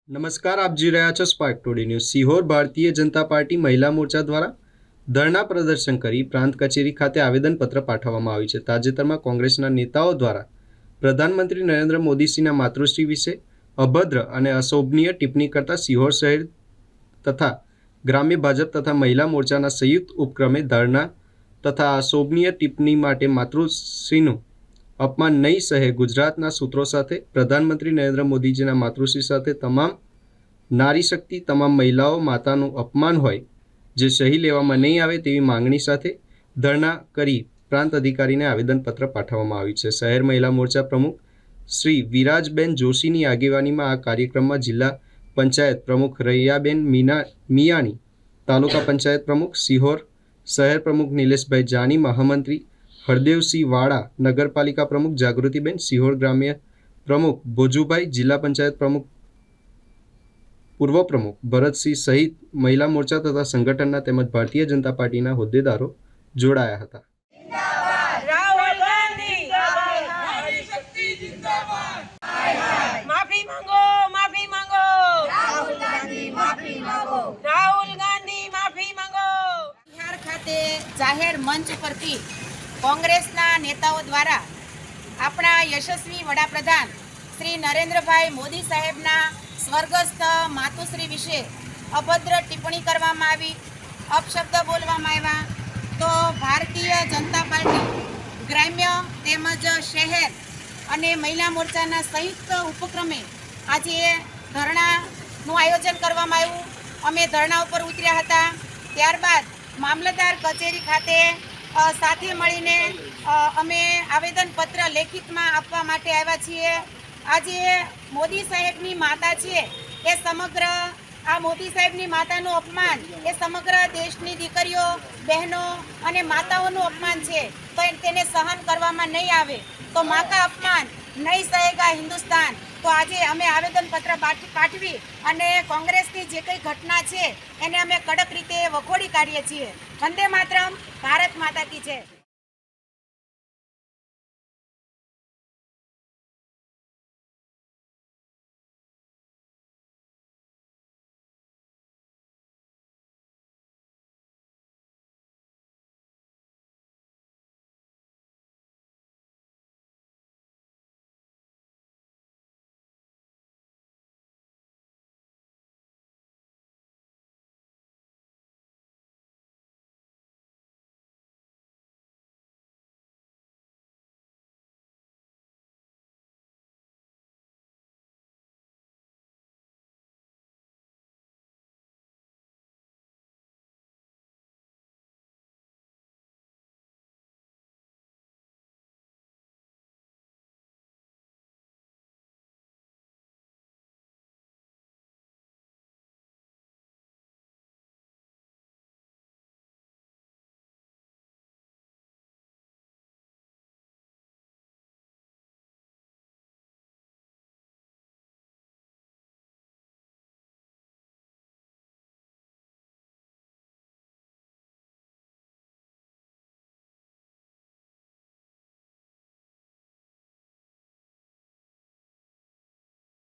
નમસ્કાર, આપ જોઈ રહ્યા છો spark today news. Sihor Bharatiya Janata party મહિલા મોરચા દ્વારા ધરણા પ્રદર્શન કરી પ્રાંત કચેરી ખાતે આવેદનપત્ર પાઠવવામાં આવ્યું છે। તાજેતરમાં કોંગ્રેસના નેતાઓ દ્વારા પ્રધાનમંત્રી નરેન્દ્ર મોદીજીના માતૃશ્રી વિશે અભદ્ર અને અશોભનીય ટિપ્પણી કરતા સિહોર શહેર તથા ગ્રામ્ય ભાજપ તથા મહિલા મોરચાના સંયુક્ત ઉપક્રમે ધરણા તથા અશોભનીય ટિપ્પણી માટે માતૃશ્રીનું અપમાન નહીં સહે ગુજરાતના સૂત્રો સાથે પ્રધાનમંત્રી નરેન્દ્ર મોદીજીના માતૃશ્રી સાથે તમામ નારી શક્તિ તમામ મહિલાઓ માતાનું અપમાન હોય જે સહી લેવામાં નહીં આવે તેવી માંગણી સાથે ધરણા કરી પ્રાંત અધિકારીને આવેદનપત્ર પાઠવવામાં આવ્યું છે। શહેર મહિલા મોરચા પ્રમુખ શ્રી વિરાજબેન જોશીની આગેવાનીમાં આ કાર્યક્રમમાં જિલ્લા પંચાયત પ્રમુખ રૈયાબેન મિયાણી, તાલુકા પંચાયત પ્રમુખ સિહોર, શહેર પ્રમુખ નિલેશભાઈ જાની, મહામંત્રી હરદેવસિંહ વાળા, નગરપાલિકા પ્રમુખ જાગૃતિબેન, સિહોર ગ્રામ્ય પ્રમુખ ભોજુભાઈ, જિલ્લા પંચાયત પ્રમુખ પૂર્વ પ્રમુખ ભરતસિંહ સહિત મહિલા મોરચા તથા સંગઠનના તેમજ ભારતીય જનતા પાર્ટીના હોદ્દેદારો જોડાયા હતા। જાહેર મંચ પરથી કોંગ્રેસના નેતાઓ દ્વારા આપણા યશસ્વી વડાપ્રધાન શ્રી નરેન્દ્રભાઈ મોદી સાહેબના સ્વર્ગસ્થ માતુશ્રી વિશે અભદ્ર ટિપ્પણી કરવામાં આવી, અપશબ્દ બોલવામાં આવ્યા। તો ભારતીય જનતા પાર્ટી ગ્રામ્ય તેમજ શહેર અને મહિલા મોરચાના સંયુક્ત ઉપક્રમે આજે ધરણાનું આયોજન કરવામાં આવ્યું। અમે ધરણા ઉપર ઉતર્યા હતા। ત્યારબાદ મામલતદાર કચેરી ખાતે સાથે મળીને અમે આવેદનપત્ર લેખિતમાં આપવા માટે આવ્યા છીએ। આજે મોદી સાહેબની માતા છે એ સમગ્ર આ મોદી સાહેબની માતાનું અપમાન એ સમગ્ર દેશની દીકરીઓ, બહેનો અને માતાઓનું અપમાન છે, તો તેને સહન કરવામાં નહીં આવે તો માँ का अपमान નહીં સહેગા હિન્દુસ્તાન। તો આજે અમે આવેદનપત્ર પાઠવી અને કોંગ્રેસની જે કંઈ ઘટના છે એને અમે કડક રીતે વખોડી કાઢીએ છીએ। વંદે માતરમ, ભારત માતા કી જય।